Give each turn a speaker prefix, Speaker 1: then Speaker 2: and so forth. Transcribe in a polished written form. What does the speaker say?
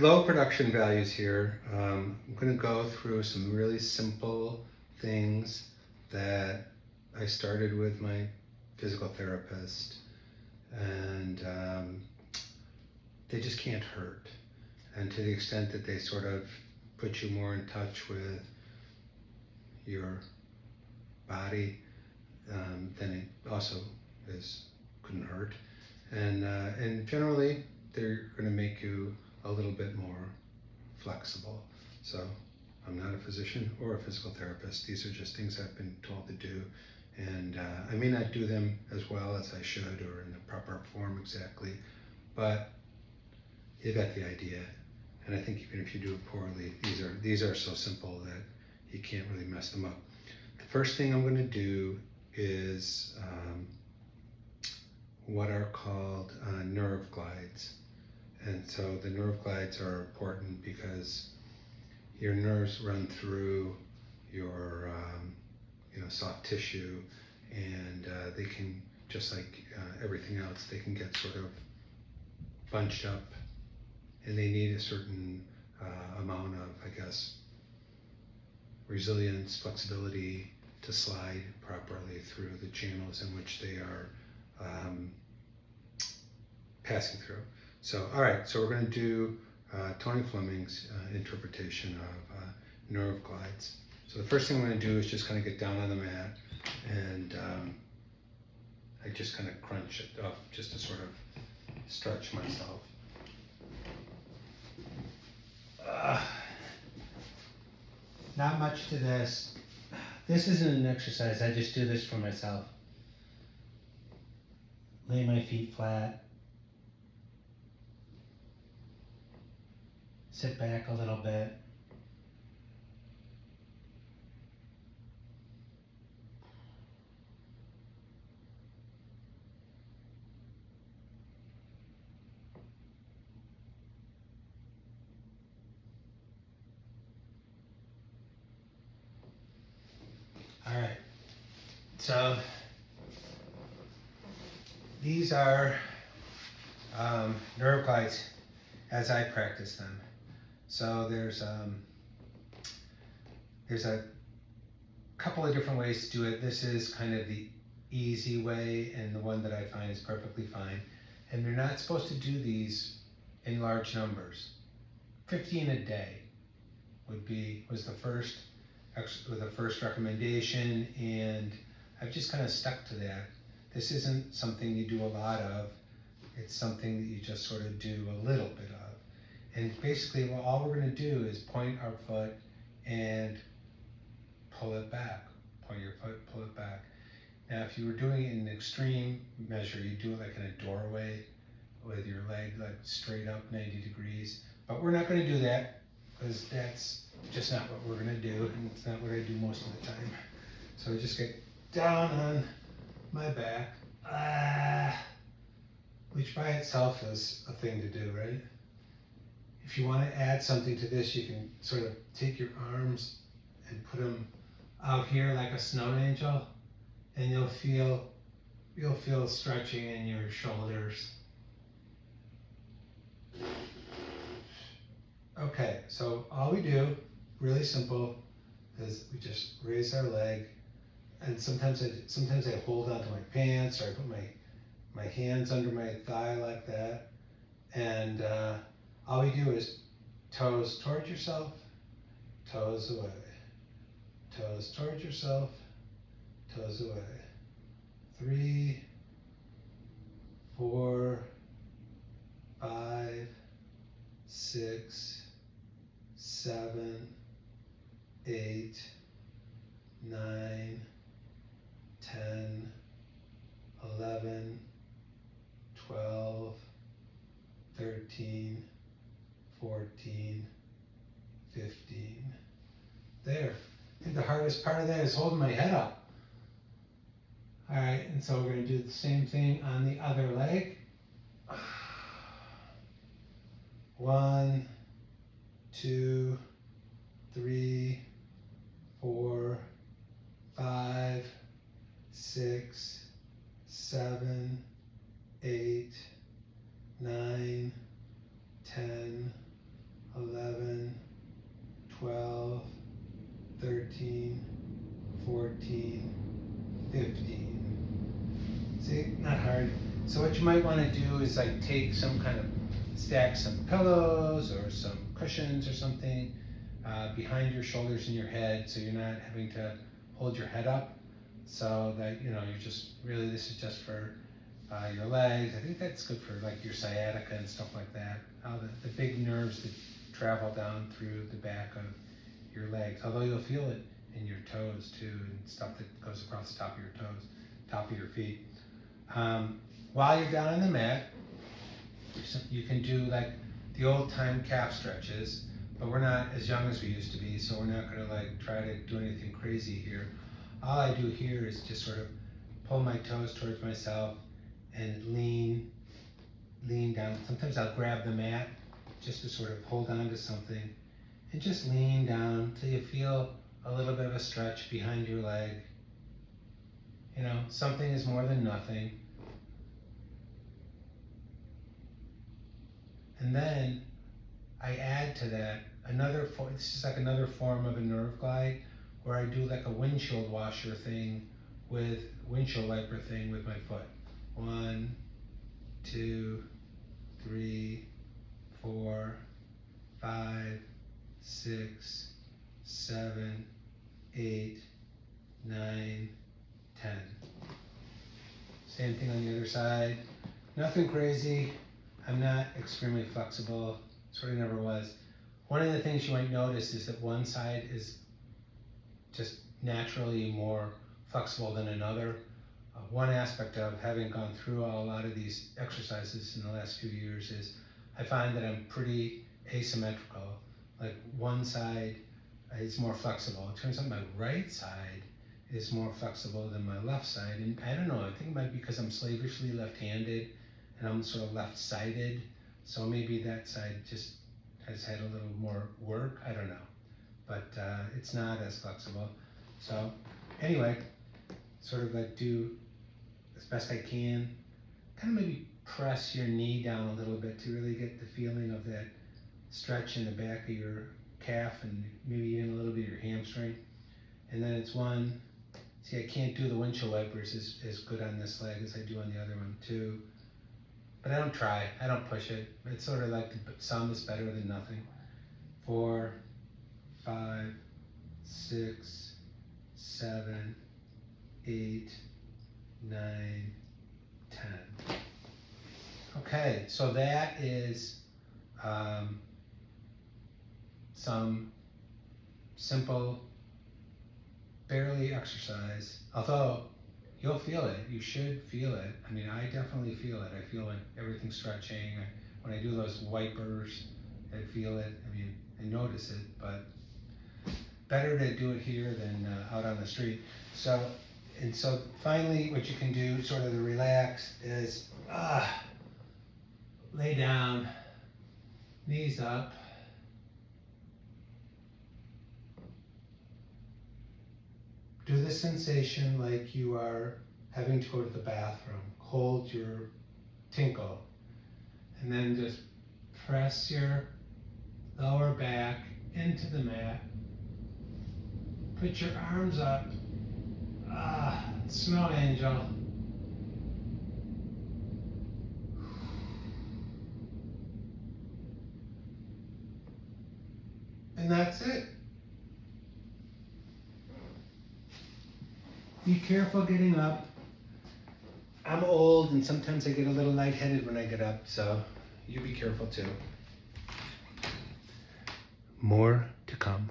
Speaker 1: Low production values here. I'm going to go through some really simple things that I started with my physical therapist, and they just can't hurt. And to the extent that they sort of put you more in touch with your body, then it also couldn't hurt. And generally, they're going to make you a little bit more flexible. So I'm not a physician or a physical therapist. These are just things I've been told to do. And I may not do them as well as I should or in the proper form exactly, but you got the idea. And I think even if you do it poorly, these are so simple that you can't really mess them up. The first thing I'm going to do is what are called nerve glides. And so the nerve glides are important because your nerves run through your soft tissue, and they can, just like everything else, they can get sort of bunched up, and they need a certain amount of, I guess, resilience, flexibility to slide properly through the channels in which they are passing through. So, all right, so we're going to do Tony Fleming's interpretation of nerve glides. So the first thing I'm going to do is just kind of get down on the mat, and I just kind of crunch it up just to sort of stretch myself. Not much to this. This isn't an exercise, I just do this for myself. Lay my feet flat. Sit back a little bit. All right, so these are nerve glides as I practice them. So there's a couple of different ways to do it. This is kind of the easy way and the one that I find is perfectly fine. And you're not supposed to do these in large numbers. 15 a day was the first recommendation, and I've just kind of stuck to that. This isn't something you do a lot of. It's something that you just sort of do a little bit of. And basically, all we're going to do is point our foot and pull it back. Point your foot, pull it back. Now, if you were doing it in an extreme measure, you do it like in a doorway with your leg like straight up 90 degrees. But we're not going to do that because that's just not what we're going to do, and it's not what I do most of the time. So I just get down on my back, which by itself is a thing to do, right? If you want to add something to this, you can sort of take your arms and put them out here like a snow angel, and you'll feel stretching in your shoulders. Okay, so all we do, really simple, is we just raise our leg, and sometimes I hold onto my pants, or I put my hands under my thigh like that, and all we do is toes towards yourself, toes away, toes towards yourself, toes away. 3, 4, 5, 6, 7, 8, 9, 10, 11, 12, 13, 14, 15. There. I think the hardest part of that is holding my head up. All right, and so we're going to do the same thing on the other leg. 1, 2, 3, 4, 5, 6, 7, 8, 9, 10, 11, 12, 13, 14, 15. See, not hard. So what you might want to do is like take some kind of, stack some pillows or some cushions or something behind your shoulders and your head, so you're not having to hold your head up, so that, you know, you're just really, this is just for your legs. I think that's good for like your sciatica and stuff like that. The big nerves that travel down through the back of your legs, although you'll feel it in your toes too, and stuff that goes across the top of your toes, top of your feet. While you're down on the mat, you can do like the old time calf stretches, but we're not as young as we used to be, so we're not gonna like try to do anything crazy here. All I do here is just sort of pull my toes towards myself and lean down. Sometimes I'll grab the mat just to sort of hold on to something and just lean down till you feel a little bit of a stretch behind your leg. You know, something is more than nothing. And then I add to that another form. This is like another form of a nerve glide, where I do like a windshield washer thing with windshield wiper thing with my foot. 1, 2, 3, 4, 5, 6, 7, 8, 9, 10. Same thing on the other side. Nothing crazy. I'm not extremely flexible, sort of never was. One of the things you might notice is that one side is just naturally more flexible than another. One aspect of having gone through a lot of these exercises in the last few years is I find that I'm pretty asymmetrical. Like one side is more flexible. It turns out my right side is more flexible than my left side. And I don't know, I think it might be because I'm slavishly left-handed and I'm sort of left-sided. So maybe that side just has had a little more work, I don't know. But it's not as flexible. So anyway, sort of like do as best I can. Kind of maybe press your knee down a little bit to really get the feeling of that stretch in the back of your calf and maybe even a little bit of your hamstring. And then it's 1, see, I can't do the windshield wipers as good on this leg as I do on the other one. 2, but I don't try, I don't push it. It's sort of like some is better than nothing. 4, 5, 6, 7, 8, 9, 10. Okay, so that is some simple, barely exercise, although you'll feel it, you should feel it. I mean, I definitely feel it. I feel like everything's stretching. When I do those wipers, I feel it. I mean, I notice it, but better to do it here than out on the street. So finally, what you can do sort of to relax is lay down, knees up. Do the sensation like you are having to go to the bathroom. Hold your tinkle, and then just press your lower back into the mat. Put your arms up. Snow angel. And that's it. Be careful getting up. I'm old and sometimes I get a little lightheaded when I get up, so you be careful too. More to come.